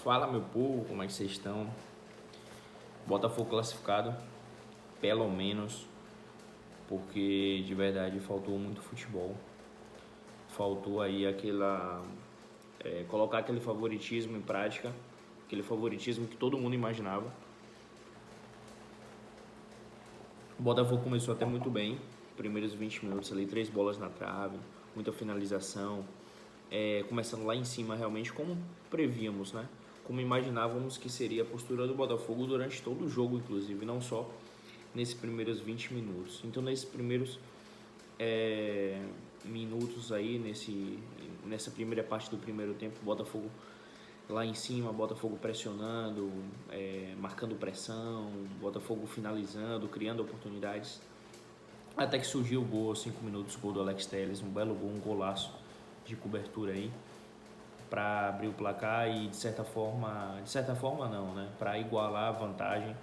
Fala, meu povo, como é que vocês estão? Botafogo classificado, pelo menos, porque de verdade faltou muito futebol. Faltou aí colocar aquele favoritismo em prática, aquele favoritismo que todo mundo imaginava. O Botafogo começou até muito bem, primeiros 20 minutos ali, 3 bolas na trave, muita finalização, começando lá em cima realmente, como prevíamos, né? Como imaginávamos que seria a postura do Botafogo durante todo o jogo, inclusive, não só nesses primeiros 20 minutos. Então, nesses primeiros minutos aí, nessa primeira parte do primeiro tempo, o Botafogo lá em cima, Botafogo pressionando, marcando pressão, Botafogo finalizando, criando oportunidades. Até que surgiu o gol aos 5 minutos, o gol do Alex Telles, um belo gol, um golaço de cobertura aí, para abrir o placar e de certa forma não, né? Para igualar a vantagem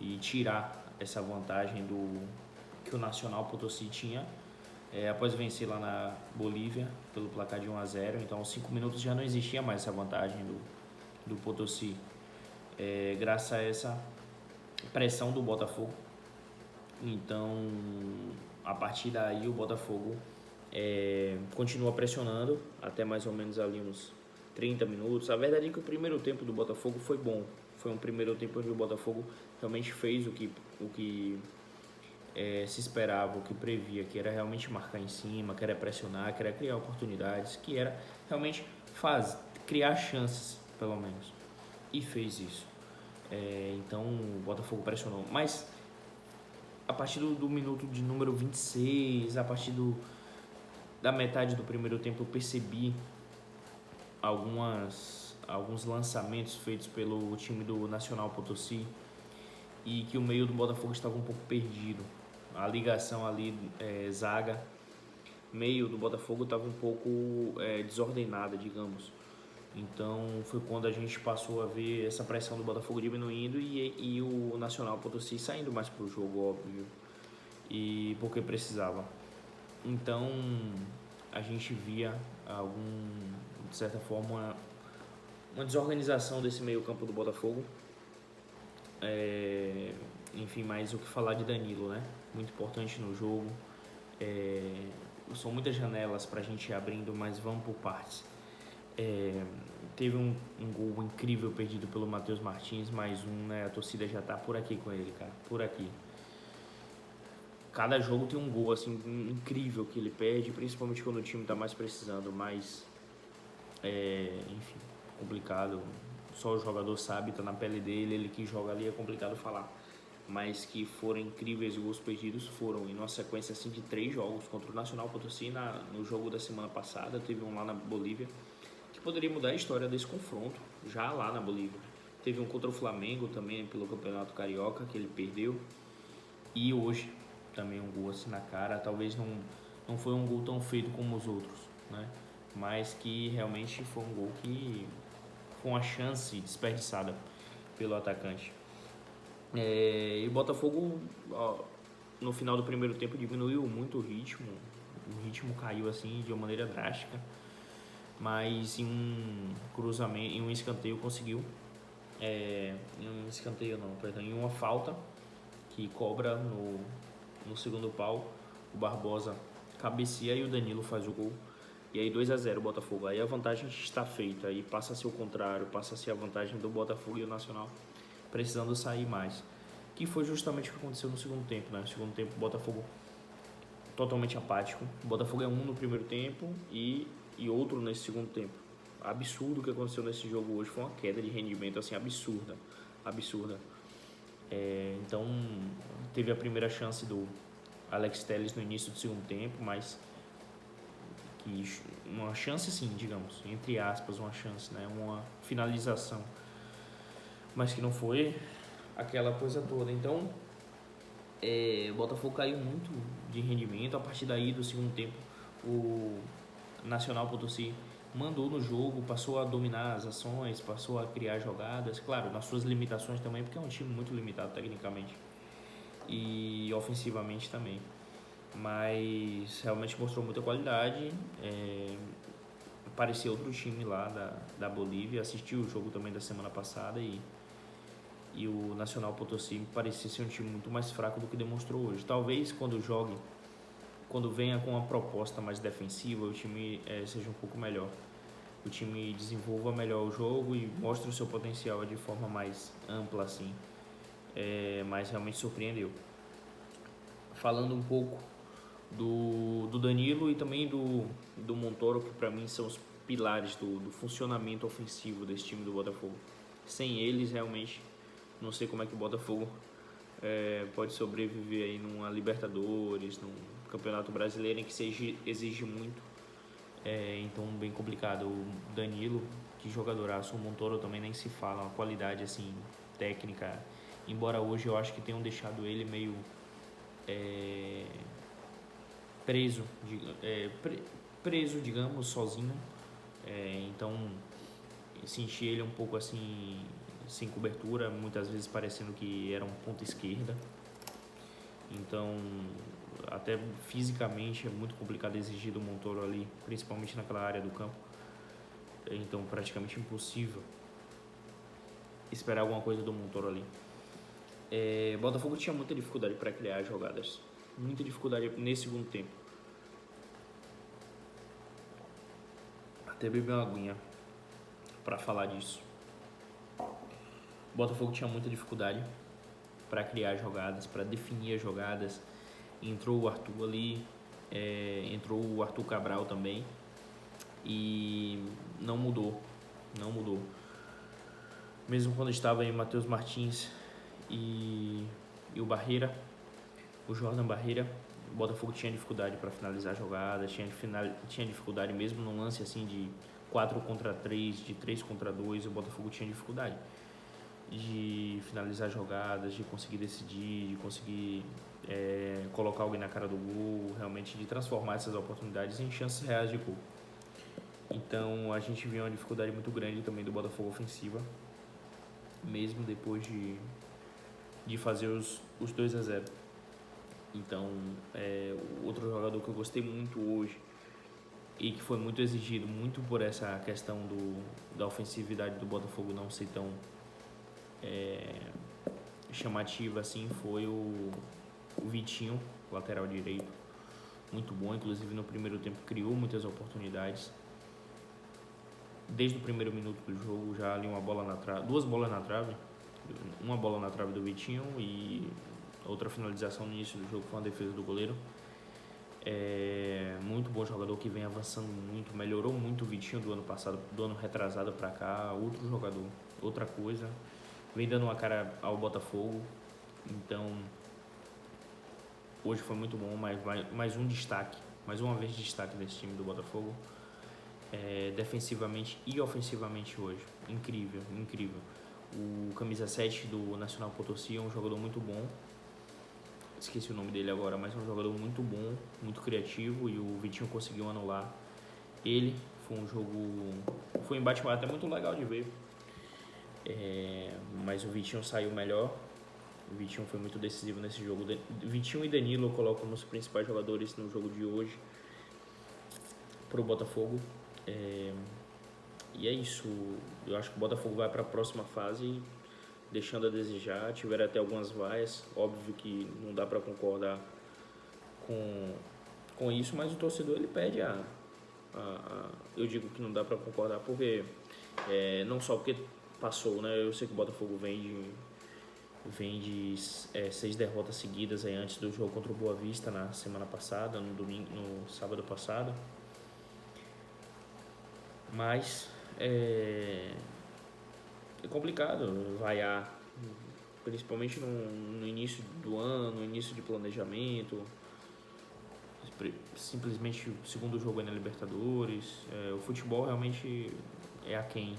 e tirar essa vantagem que o Nacional Potosí tinha após vencer lá na Bolívia pelo placar de 1-0. Então aos 5 minutos já não existia mais essa vantagem do Potosí, graças a essa pressão do Botafogo. Então a partir daí o Botafogo continua pressionando até mais ou menos ali uns 30 minutos. A verdade é que o primeiro tempo do Botafogo foi bom. Foi um primeiro tempo onde o Botafogo realmente fez o que se esperava, o que previa, que era realmente marcar em cima, que era pressionar, que era criar oportunidades, que era realmente criar chances, pelo menos. E fez isso. Então o Botafogo pressionou. Mas a partir do minuto de número 26, a partir da metade do primeiro tempo, eu percebi alguns lançamentos feitos pelo time do Nacional Potosí e que o meio do Botafogo estava um pouco perdido. A ligação ali, zaga, meio do Botafogo estava um pouco desordenada, digamos. Então foi quando a gente passou a ver essa pressão do Botafogo diminuindo e o Nacional Potosí saindo mais pro jogo, óbvio, e porque precisava. Então a gente via de certa forma, uma desorganização desse meio campo do Botafogo. Enfim, mais o que falar de Danilo, né? Muito importante no jogo. São muitas janelas pra gente ir abrindo, mas vamos por partes. Teve um gol incrível perdido pelo Matheus Martins, mais um, né? A torcida já tá por aqui com ele, cara, por aqui. Cada jogo tem um gol, assim, incrível que ele perde, principalmente quando o time tá mais precisando, mas, enfim, complicado. Só o jogador sabe, tá na pele dele, ele que joga ali, é complicado falar. Mas que foram incríveis gols perdidos, foram em uma sequência assim de 3 jogos contra o Nacional Potosí no jogo da semana passada, teve um lá na Bolívia, que poderia mudar a história desse confronto, já lá na Bolívia. Teve um contra o Flamengo também, pelo Campeonato Carioca, que ele perdeu. E hoje, também um gol assim na cara, talvez não foi um gol tão feito como os outros, né? Mas que realmente foi um gol que foi uma chance desperdiçada pelo atacante. E o Botafogo, no final do primeiro tempo, diminuiu muito o ritmo caiu assim de uma maneira drástica, mas em um cruzamento, em um escanteio conseguiu, em uma falta que cobra no segundo pau, o Barbosa cabeceia e o Danilo faz o gol. E aí 2-0 o Botafogo. Aí a vantagem está feita. Aí passa a ser o contrário. Passa a ser a vantagem do Botafogo e o Nacional precisando sair mais. Que foi justamente o que aconteceu no segundo tempo, né? No segundo tempo o Botafogo totalmente apático. O Botafogo é um no primeiro tempo e outro nesse segundo tempo. Absurdo o que aconteceu nesse jogo hoje. Foi uma queda de rendimento assim absurda. Então teve a primeira chance do Alex Telles no início do segundo tempo, mas uma chance sim, digamos, entre aspas, uma chance, né? Uma finalização, mas que não foi aquela coisa toda. Então o Botafogo caiu muito de rendimento. A partir daí do segundo tempo o Nacional Potosí mandou no jogo, passou a dominar as ações, passou a criar jogadas, claro, nas suas limitações também, porque é um time muito limitado tecnicamente e ofensivamente também, mas realmente mostrou muita qualidade, parecia outro time lá da Bolívia. Assisti o jogo também da semana passada e o Nacional Potosí parecia ser um time muito mais fraco do que demonstrou hoje. Talvez quando venha com uma proposta mais defensiva, o time seja um pouco melhor. O time desenvolva melhor o jogo e mostre o seu potencial de forma mais ampla, assim. Mas realmente surpreendeu. Falando um pouco do Danilo e também do Montoro, que para mim são os pilares do funcionamento ofensivo desse time do Botafogo. Sem eles, realmente, não sei como é que o Botafogo pode sobreviver aí numa Libertadores, num Campeonato Brasileiro em que se exige muito. Então, bem complicado. O Danilo, que jogadoraço, o Montoro também nem se fala, uma qualidade assim técnica. Embora hoje eu acho que tenham deixado ele meio preso, digamos, sozinho. Então, senti ele um pouco assim, sem cobertura, muitas vezes parecendo que era um ponta esquerda. Então, até fisicamente é muito complicado exigir do Montoro ali, principalmente naquela área do campo. Então, praticamente impossível esperar alguma coisa do Montoro ali. Botafogo tinha muita dificuldade para criar jogadas, muita dificuldade nesse segundo tempo. Até beber uma aguinha para falar disso. Botafogo tinha muita dificuldade para criar jogadas, para definir as jogadas. Entrou o Arthur ali, entrou o Arthur Cabral também e não mudou. Mesmo quando estava aí Matheus Martins e o Barreira, o Jordan Barreira, o Botafogo tinha dificuldade para finalizar jogadas, tinha dificuldade mesmo num lance assim de 4 contra 3, de 3 contra 2, o Botafogo tinha dificuldade de finalizar jogadas, de conseguir decidir, de conseguir colocar alguém na cara do gol, realmente de transformar essas oportunidades em chances reais de gol. Então a gente viu uma dificuldade muito grande também do Botafogo ofensiva, mesmo depois de fazer os 2-0. Então, outro jogador que eu gostei muito hoje e que foi muito exigido, muito por essa questão da ofensividade do Botafogo não ser tão chamativa assim, foi o Vitinho, lateral direito, muito bom, inclusive no primeiro tempo criou muitas oportunidades. Desde o primeiro minuto do jogo, já ali duas bolas na trave, uma bola na trave do Vitinho e outra finalização no início do jogo com a defesa do goleiro. Muito bom jogador que vem avançando muito, melhorou muito o Vitinho do ano passado, do ano retrasado para cá, outro jogador, outra coisa, vem dando uma cara ao Botafogo. Então hoje foi muito bom, mais um destaque, mais uma vez destaque desse time do Botafogo, defensivamente e ofensivamente hoje, incrível. O camisa 7 do Nacional Potosí é um jogador muito bom, esqueci o nome dele agora, mas é um jogador muito bom, muito criativo, e o Vitinho conseguiu anular ele. Foi um embate até muito legal de ver, mas o Vitinho saiu melhor. O Vitinho foi muito decisivo nesse jogo. Vitinho e Danilo eu coloco como os principais jogadores no jogo de hoje para o Botafogo. E é isso. Eu acho que o Botafogo vai para a próxima fase deixando a desejar. Tiveram até algumas vaias. Óbvio que não dá para concordar com isso, mas o torcedor ele pede eu digo que não dá para concordar porque não só porque passou, né? Eu sei que o Botafogo vem de 6 derrotas seguidas aí antes do jogo contra o Boa Vista na semana passada, no sábado passado. Mas é complicado vaiar, principalmente no início do ano, no início de planejamento. Simplesmente o segundo jogo é na Libertadores. O futebol realmente é aquém,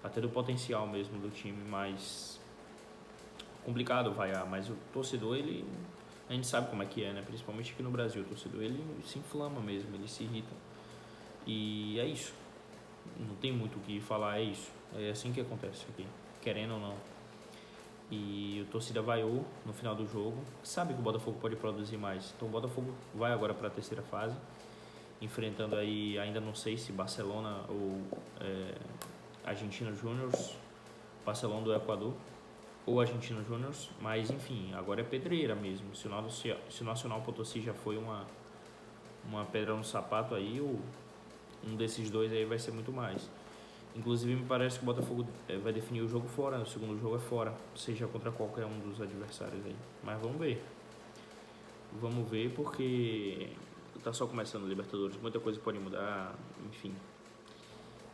até do potencial mesmo do time, mas complicado vaiar. Mas o torcedor, a gente sabe como é que é, né? Principalmente aqui no Brasil, o torcedor ele se inflama mesmo, ele se irrita. E é isso, não tem muito o que falar, é isso. É assim que acontece aqui, querendo ou não. E o torcida vaiou no final do jogo, sabe que o Botafogo pode produzir mais. Então o Botafogo vai agora para a terceira fase enfrentando aí, ainda não sei se Barcelona ou Argentina Júniors, Barcelona do Equador ou Argentina Júniors, mas enfim, agora é pedreira mesmo. Se o Nacional Potosí já foi uma pedra no sapato aí, um desses dois aí vai ser muito mais. Inclusive me parece que o Botafogo vai definir o jogo fora, o segundo jogo é fora, seja contra qualquer um dos adversários aí. Mas vamos ver. Vamos ver porque tá só começando o Libertadores, muita coisa pode mudar, enfim.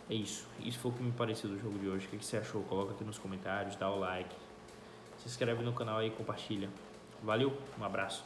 É isso. Isso foi o que me pareceu do jogo de hoje. O que você achou? Coloca aqui nos comentários, dá o like. Se inscreve no canal aí e compartilha. Valeu, um abraço.